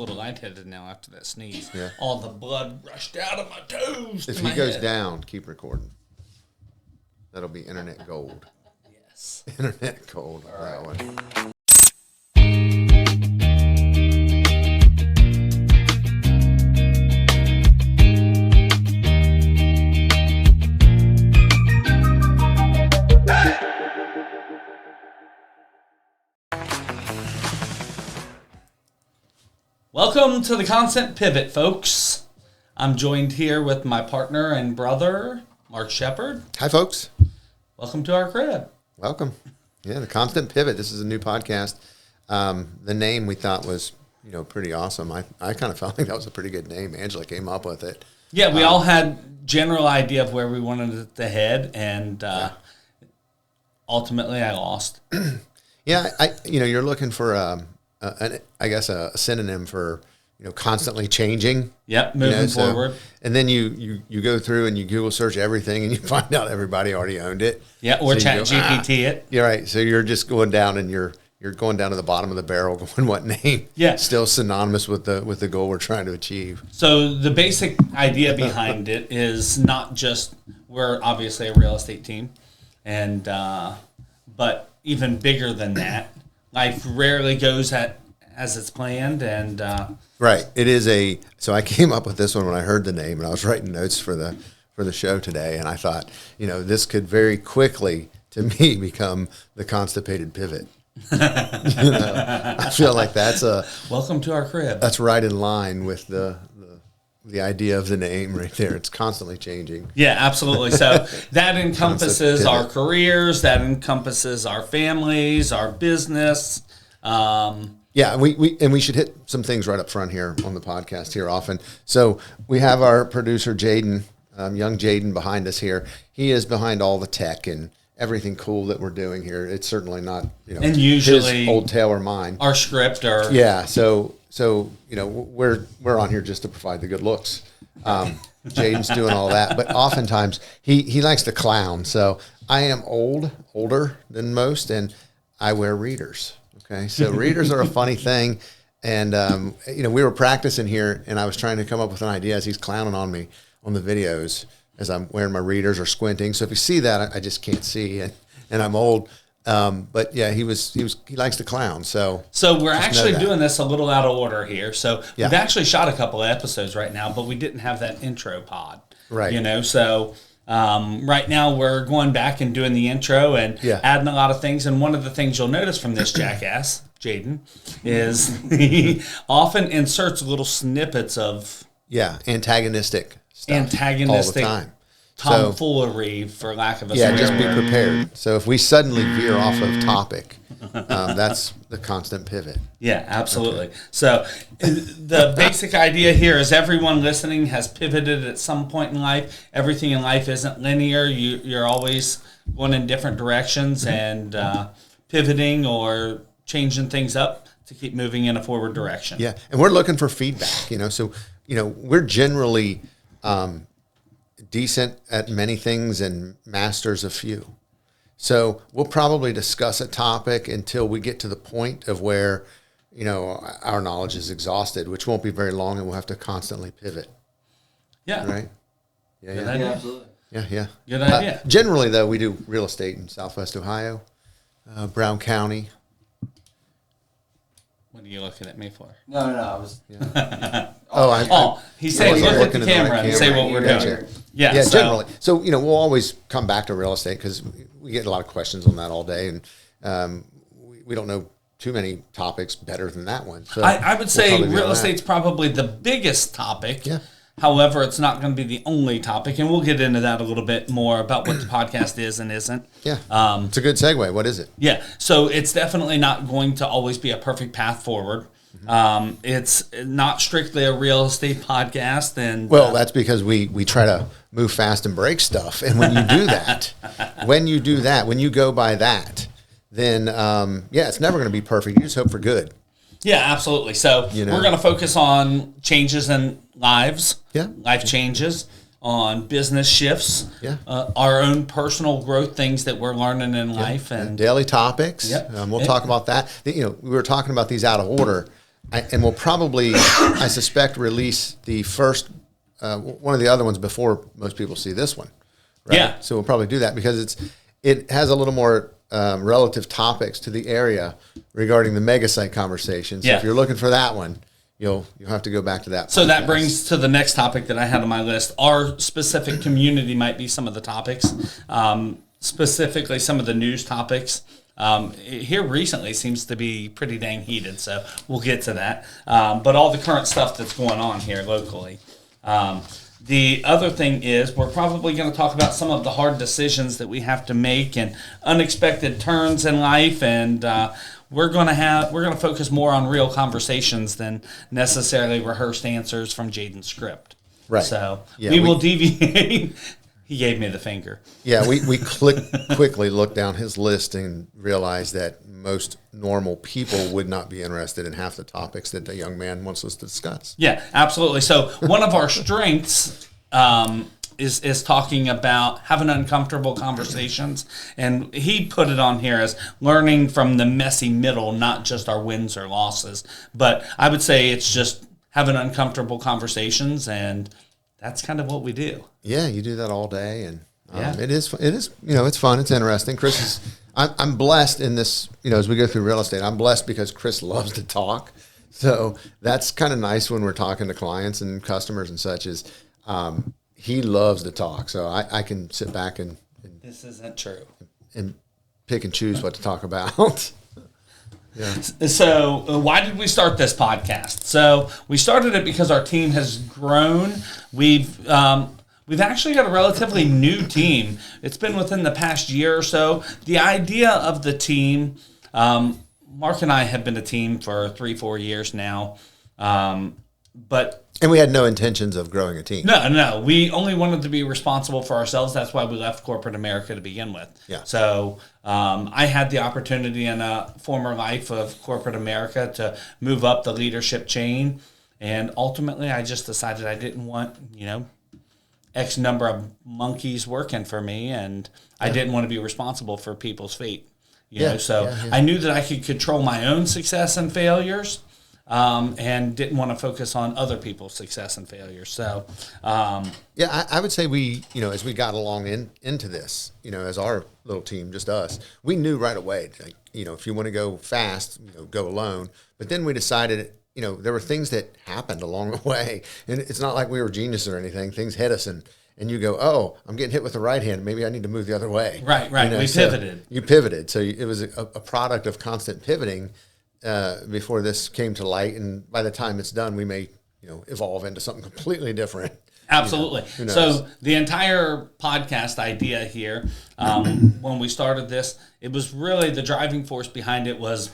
little lightheaded now after that sneeze. Yeah. All the blood rushed out of my toes. If he goes down, keep recording. That'll be internet gold. Yes. Internet gold. All that right. one. Welcome to the Constant Pivot, folks. I'm joined here with my partner and brother, Mark Shepard. Hi, folks. Welcome to our crib. Welcome. Yeah, the Constant Pivot. This is a new podcast. The name we thought was, pretty awesome. I kind of felt like that was a pretty good name. Angela came up with it. Yeah, we all had general idea of where we wanted it to head, and ultimately I lost. Yeah, you're looking for a synonym for constantly changing. Yep, moving forward. And then you go through and you Google search everything and you find out everybody already owned it. Yeah, or Chat GPT it. You're right. So you're just going down and you're going down to the bottom of the barrel going, what name? Yeah. Still synonymous with the goal we're trying to achieve. So the basic idea behind it is not just we're obviously a real estate team, and but even bigger than that. Life rarely goes as it's planned, and right. It is so I came up with this one when I heard the name, and I was writing notes for the show today, and I thought, this could very quickly, to me, become the Constipated Pivot. I feel like that's welcome to our crib. That's right in line with the idea of the name right there. It's constantly changing. Yeah, absolutely. So that encompasses our careers, that encompasses our families, our business. Yeah, we should hit some things right up front here on the podcast here often. So we have our producer Jaden, young Jaden, behind us here. He is behind all the tech and everything cool that we're doing here. It's certainly not and usually his old tale or mine. Our script or So we're on here just to provide the good looks. Jaden's doing all that, but oftentimes he likes to clown. So I am older than most, and I wear readers. Okay, so readers are a funny thing, and we were practicing here, and I was trying to come up with an idea as he's clowning on me on the videos as I'm wearing my readers or squinting. So if you see that, I just can't see, and I'm old. But yeah, he likes to clown. So we're actually doing this a little out of order here. So yeah. We've actually shot a couple of episodes right now, but we didn't have that intro pod. Right. So right now we're going back and doing the intro and adding a lot of things. And one of the things you'll notice from this jackass, Jaden, is he often inserts little snippets of antagonistic stuff all the time. Tomfoolery, for lack of a swear just be prepared. So if we suddenly veer off of topic, that's the constant pivot. Yeah, absolutely. Okay. So the basic idea here is everyone listening has pivoted at some point in life. Everything in life isn't linear. You're always going in different directions and pivoting or changing things up to keep moving in a forward direction. Yeah, and we're looking for feedback. So we're generally decent at many things and masters a few. So we'll probably discuss a topic until we get to the point of where, our knowledge is exhausted, which won't be very long, and we'll have to constantly pivot. Yeah. Right? Yeah, Good idea. Absolutely. Yeah. Good idea. Generally, though, we do real estate in Southwest Ohio, Brown County. What are you looking at me for? No, I was... Yeah. He's saying look at the camera and say what we're doing. Yeah, generally. So, we'll always come back to real estate because we get a lot of questions on that all day, and we don't know too many topics better than that one. So I would say real estate's probably the biggest topic. Yeah. However, it's not going to be the only topic, and we'll get into that a little bit more about what the podcast is and isn't. Yeah. It's a good segue. What is it? Yeah. So it's definitely not going to always be a perfect path forward. It's not strictly a real estate podcast, and that's because we try to move fast and break stuff. And when you do that, when you go by that, then it's never going to be perfect. You just hope for good. Yeah, absolutely. So we're going to focus on changes in lives, life changes, on business shifts, our own personal growth, things that we're learning in life, and daily topics. Yep. We'll talk about that. We were talking about these out of order. and we'll probably, I suspect, release the first one of the other ones before most people see this one. Right? Yeah. So we'll probably do that because it has a little more relative topics to the area regarding the mega site conversation. So if you're looking for that one, you'll have to go back to that. So that brings to the next topic that I had on my list. Our specific community might be some of the topics, specifically some of the news topics. Here recently seems to be pretty dang heated, so we'll get to that. But all the current stuff that's going on here locally. The other thing is we're probably going to talk about some of the hard decisions that we have to make and unexpected turns in life, and we're going to focus more on real conversations than necessarily rehearsed answers from Jaden's script. Right. So we will deviate. He gave me the finger. Yeah, we quickly looked down his list and realized that most normal people would not be interested in half the topics that the young man wants us to discuss. Yeah, absolutely. So one of our strengths is talking about having uncomfortable conversations, and he put it on here as learning from the messy middle, not just our wins or losses. But I would say it's just having uncomfortable conversations, and that's kind of what we do. Yeah, you do that all day, and it is it's fun, it's interesting. Chris is I'm blessed in this, as we go through real estate, I'm blessed because Chris loves to talk. So that's kind of nice when we're talking to clients and customers and such, is he loves to talk. So I can sit back and this isn't true. And pick and choose what to talk about. Yeah. So why did we start this podcast? So we started it because our team has grown. We've actually got a relatively new team. It's been within the past year or so. The idea of the team, Mark and I have been a team for 3-4 years now, and we had no intentions of growing a team. No. We only wanted to be responsible for ourselves. That's why we left corporate America to begin with. Yeah. So I had the opportunity in a former life of corporate America to move up the leadership chain. And ultimately, I just decided I didn't want, X number of monkeys working for me. And I didn't want to be responsible for people's fate. I knew that I could control my own success and failures. And didn't want to focus on other people's success and failures. So, I would say we, as we got along into this, as our little team, just us, we knew right away, like, if you want to go fast, go alone. But then we decided, there were things that happened along the way, and it's not like we were geniuses or anything. Things hit us, and you go, oh, I'm getting hit with the right hand. Maybe I need to move the other way. Right. We pivoted. You pivoted. So it was a product of constant pivoting. Before this came to light, and by the time it's done, we may, evolve into something completely different. Absolutely. So the entire podcast idea here, when we started this, it was really the driving force behind it was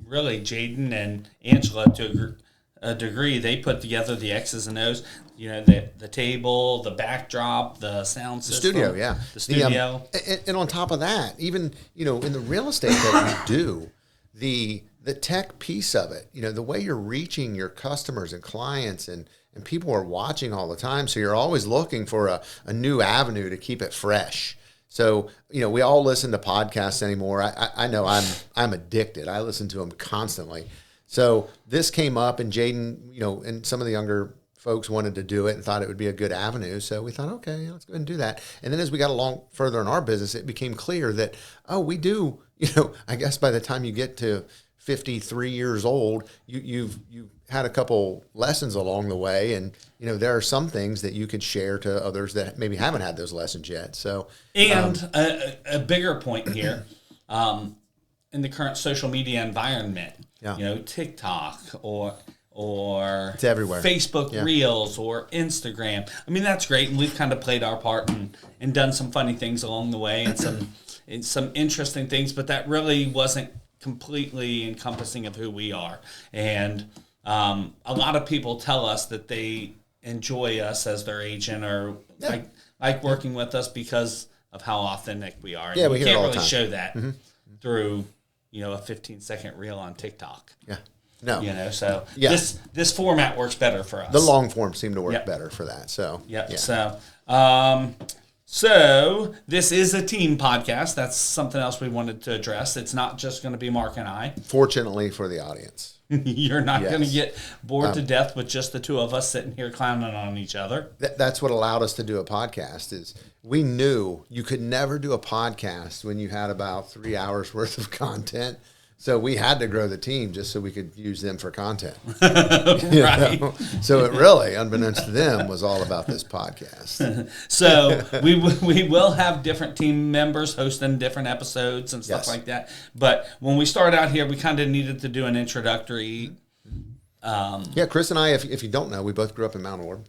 really Jaden and Angela to a degree. They put together the X's and O's, the table, the backdrop, the sound system. The studio, yeah. The studio. And on top of that, even, in the real estate that we do, the tech piece of it, the way you're reaching your customers and clients and people are watching all the time. So you're always looking for a new avenue to keep it fresh. So, we all listen to podcasts anymore. I know I'm addicted. I listen to them constantly. So this came up, and Jaden, and some of the younger folks wanted to do it and thought it would be a good avenue. So we thought, okay, let's go ahead and do that. And then as we got along further in our business, it became clear that, we do, I guess by the time you get to 53 years old, you've had a couple lessons along the way, and there are some things that you could share to others that maybe haven't had those lessons yet. So, and a bigger point here, in the current social media environment, TikTok or it's everywhere. Facebook Reels or Instagram. I mean, that's great, and we've kind of played our part and done some funny things along the way and some interesting things, but that really wasn't completely encompassing of who we are. And a lot of people tell us that they enjoy us as their agent or like working with us because of how authentic we are. And we can't really show that through a 15-second reel on TikTok. Yeah. No. This format works better for us. The long form seemed to work better for that. So So this is a team podcast. That's something else we wanted to address. It's not just going to be Mark and I. Fortunately for the audience. You're not Yes. going to get bored to death with just the two of us sitting here clowning on each other. That's what allowed us to do a podcast. Is we knew you could never do a podcast when you had about 3 hours worth of content. So we had to grow the team just so we could use them for content. Right. So it really, unbeknownst to them, was all about this podcast. So we will have different team members hosting different episodes and stuff Yes. like that. But when we started out here, we kind of needed to do an introductory. Yeah, Chris and I, if you don't know, we both grew up in Mount Orb.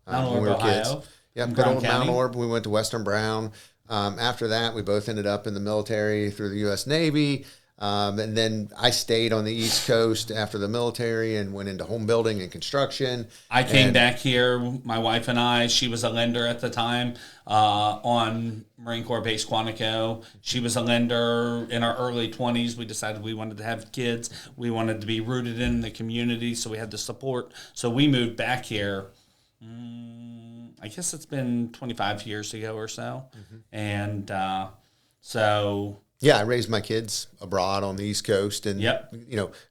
Mount when Orb, we were Ohio. kids. Yeah, in good Brown old County. Mount Orb. We went to Western Brown. After that, we both ended up in the military through the U.S. Navy. And then I stayed on the East Coast after the military and went into home building and construction. I came back here, my wife and I. She was a lender at the time on Marine Corps Base Quantico. She was a lender in our early 20s. We decided we wanted to have kids. We wanted to be rooted in the community, so we had the support. So we moved back here. I guess it's been 25 years ago or so. And so... Yeah, I raised my kids abroad on the East Coast and, Yep.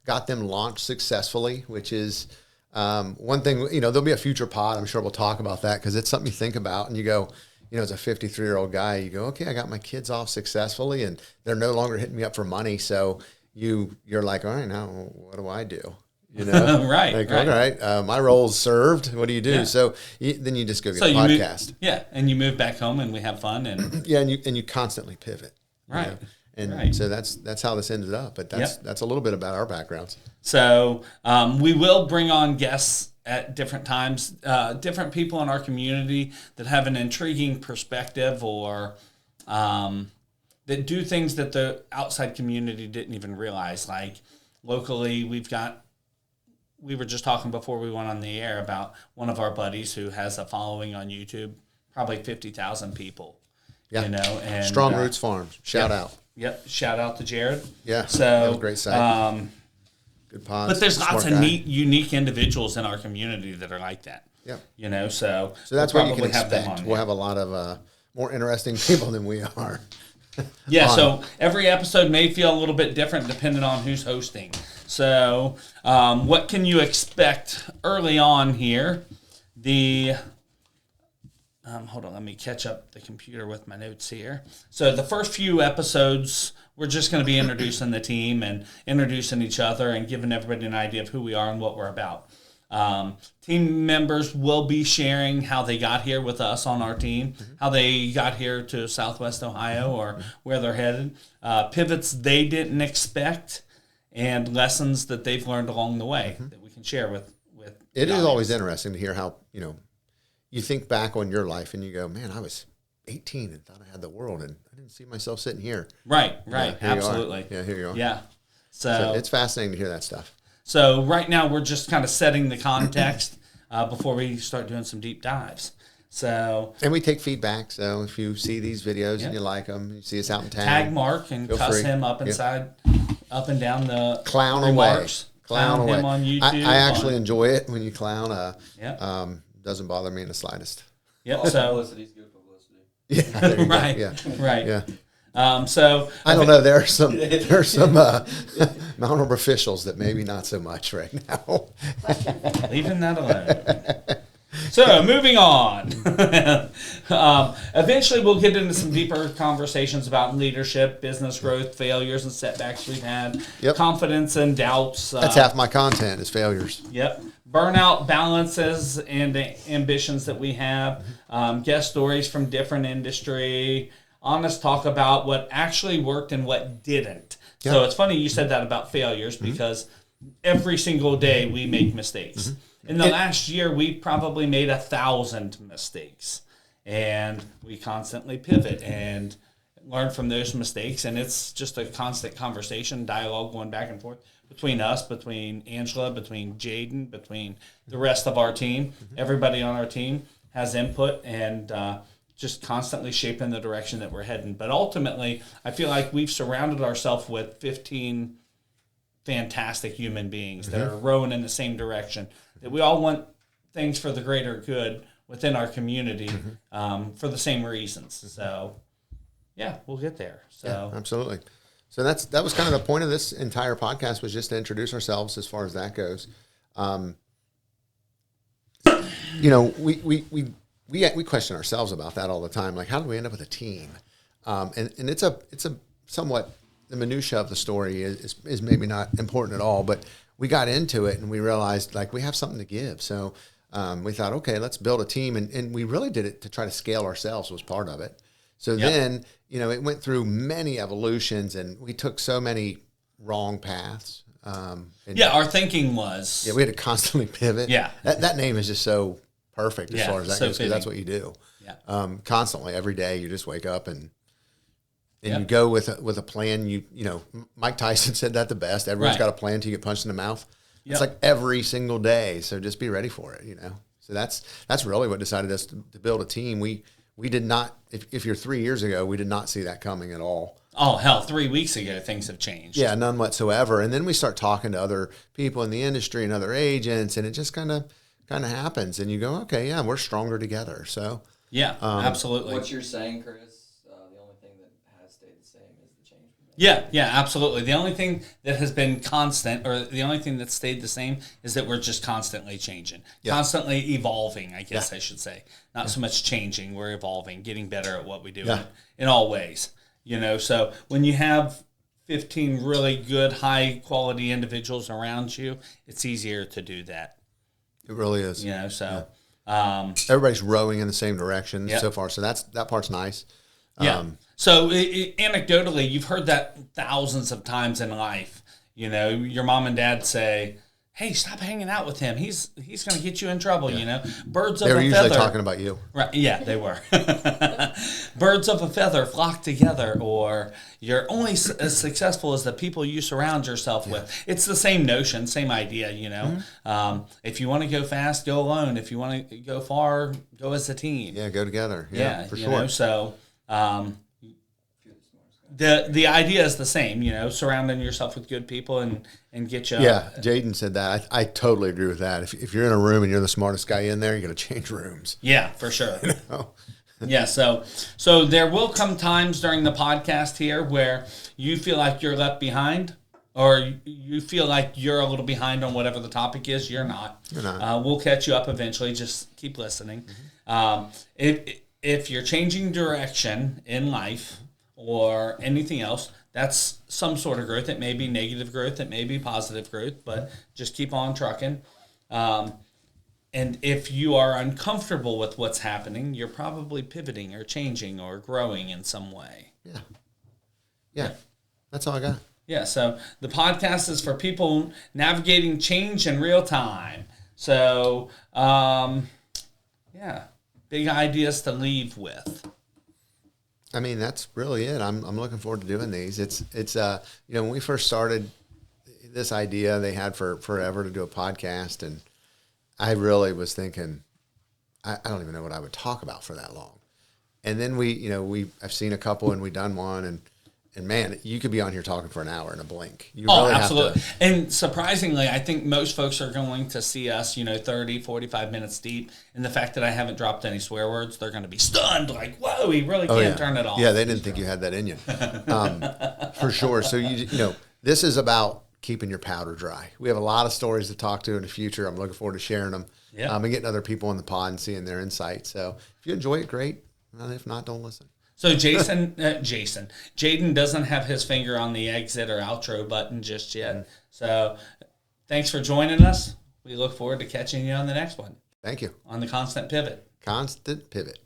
got them launched successfully, which is one thing, there'll be a future pod. I'm sure we'll talk about that because it's something you think about and you go, as a 53-year-old guy, you go, okay, I got my kids off successfully and they're no longer hitting me up for money. So you're like, all right, now what do I do? Right, Like, right. all right, my role's served. What do you do? Yeah. So then you just go get So a you podcast. and you move back home and we have fun and Yeah, and you constantly pivot. right. And Right. so that's how this ended up. But that's a little bit about our backgrounds. So we will bring on guests at different times, different people in our community that have an intriguing perspective or that do things that the outside community didn't even realize. Like locally, we were just talking before we went on the air about one of our buddies who has a following on YouTube, probably 50,000 people. Yeah. And Strong Roots Farms. Shout out. Yep. Shout out to Jared. Yeah. So that was a great site. Good pods. but there's lots smart of guy. neat, unique individuals in our community that are like that. Yeah. So that's we'll what you can probably have them expect. on We'll here. have a lot of more interesting people than we are. Yeah, on. so every episode may feel a little bit different depending on who's hosting. So what can you expect early on here? Hold on, let me catch up the computer with my notes here. So the first few episodes, we're just going to be introducing the team and introducing each other and giving everybody an idea of who we are and what we're about. Team members will be sharing how they got here with us on our team, how they got here to Southwest Ohio or where they're headed, pivots they didn't expect, and lessons that they've learned along the way that we can share with It the is always audience. interesting to hear how, you think back on your life and you go, man, I was 18 and thought I had the world and I didn't see myself sitting here. Right, Here you are. absolutely. Yeah, here you are. Yeah. So it's fascinating to hear that stuff. So right now we're just kind of setting the context before we start doing some deep dives. So And we take feedback. So if you see these videos Yeah. and you like them, you see us out in town. tag Mark and Feel cuss free. him up Yeah. inside, up and down the Clown remarks. away. Clown away. him on YouTube. I actually enjoy it when you clown. Yeah. Doesn't bother me in the slightest. Yep. All So publicity's good publicity. Yeah. there you go. right. Yeah. Right. Yeah. So I don't know. There are some Mount Orb officials that maybe not so much right now. leaving that alone. So moving on. Eventually, we'll get into some deeper conversations about leadership, business growth, failures and setbacks we've had, Yep. confidence and doubts. That's half my content is failures. Yep. Burnout balances and ambitions that we have. Guest stories from different industry. Honest talk about what actually worked and what didn't. So Yeah. it's funny you said that about failures because every single day we make mistakes. In the last year, we probably made 1,000 mistakes. And we constantly pivot and learn from those mistakes. And it's just a constant conversation, dialogue going back and forth between us, between Angela, between Jaden, between the rest of our team. Everybody on our team has input and just constantly shaping the direction that we're heading. But ultimately, I feel like we've surrounded ourselves with 15 fantastic human beings that are rowing in the same direction, that we all want things for the greater good within our community for the same reasons. So, yeah, we'll get there. So, Absolutely. So that was kind of the point of this entire podcast, was just to introduce ourselves as far as that goes. We question ourselves about that all the time. Like, how do we end up with a team? And it's a somewhat, the minutia of the story is maybe not important at all, but we got into it and we realized, like, we have something to give. So we thought, okay, let's build a team. And we really did it to try to scale ourselves, was part of it. So then, it went through many evolutions, and we took so many wrong paths. Our thinking was... Yeah, we had to constantly pivot. Yeah. That name is just so perfect as far as that so goes, because that's what you do. Yeah. Constantly, every day, you just wake up and you go with a plan. Mike Tyson said that the best. Everyone's got a plan until you get punched in the mouth. It's like every single day. So just be ready for it, So that's really what decided us to build a team. We did not, if you're 3 years ago, we did not see that coming at all. Oh, hell, 3 weeks ago, things have changed. Yeah, none whatsoever. And then we start talking to other people in the industry and other agents, and it just kind of happens. And you go, okay, yeah, we're stronger together. So yeah, absolutely. What you're saying, Chris, the only thing that has stayed the same is the change. Yeah, absolutely. The only thing that has been constant, or the only thing that stayed the same, is that we're just constantly changing, constantly evolving, I guess I should say. Not so much changing, we're evolving, getting better at what we do in all ways. So when you have 15 really good, high-quality individuals around you, it's easier to do that. It really is. Everybody's rowing in the same direction so far, so that part's nice. So anecdotally, you've heard that thousands of times in life. Your mom and dad say, "Hey, stop hanging out with him. He's going to get you in trouble." Birds of a feather. They were usually talking about you, right? Yeah, they were. Birds of a feather flock together, or you're only as successful as the people you surround yourself with. It's the same notion, same idea. Mm-hmm. If you want to go fast, go alone. If you want to go far, go as a team. Yeah, go together. Yeah, for sure. So. The idea is the same, surrounding yourself with good people and get you. Yeah, Jaden said that. I totally agree with that. If you're in a room and you're the smartest guy in there, you're going to change rooms. Yeah, for sure. Yeah, so there will come times during the podcast here where you feel like you're left behind, or you feel like you're a little behind on whatever the topic is. You're not. You're not. We'll catch you up eventually. Just keep listening. Mm-hmm. If you're changing direction in life or anything else, that's some sort of growth. It may be negative growth. It may be positive growth, but just keep on trucking. And if you are uncomfortable with what's happening, you're probably pivoting or changing or growing in some way. Yeah. That's all I got. Yeah, so the podcast is for people navigating change in real time. So, big ideas to leave with. I mean, that's really it. I'm looking forward to doing these. It's when we first started this idea, they had for forever to do a podcast, and I really was thinking, I don't even know what I would talk about for that long. And then I've seen a couple, and we've done one, and man, you could be on here talking for an hour in a blink. You really absolutely. have to. And surprisingly, I think most folks are going to see us, 30, 45 minutes deep. And the fact that I haven't dropped any swear words, they're going to be stunned, like, whoa, he really can't turn it off. Yeah, they didn't think you had that in you. For sure. So, this is about keeping your powder dry. We have a lot of stories to talk to in the future. I'm looking forward to sharing them and getting other people on the pod and seeing their insights. So if you enjoy it, great. And if not, don't listen. So Jaden doesn't have his finger on the exit or outro button just yet. Mm-hmm. So thanks for joining us. We look forward to catching you on the next one. Thank you. On the Constant Pivot. Constant Pivot.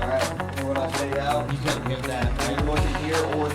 Alright, when I fade out, You couldn't give that. you're looking here or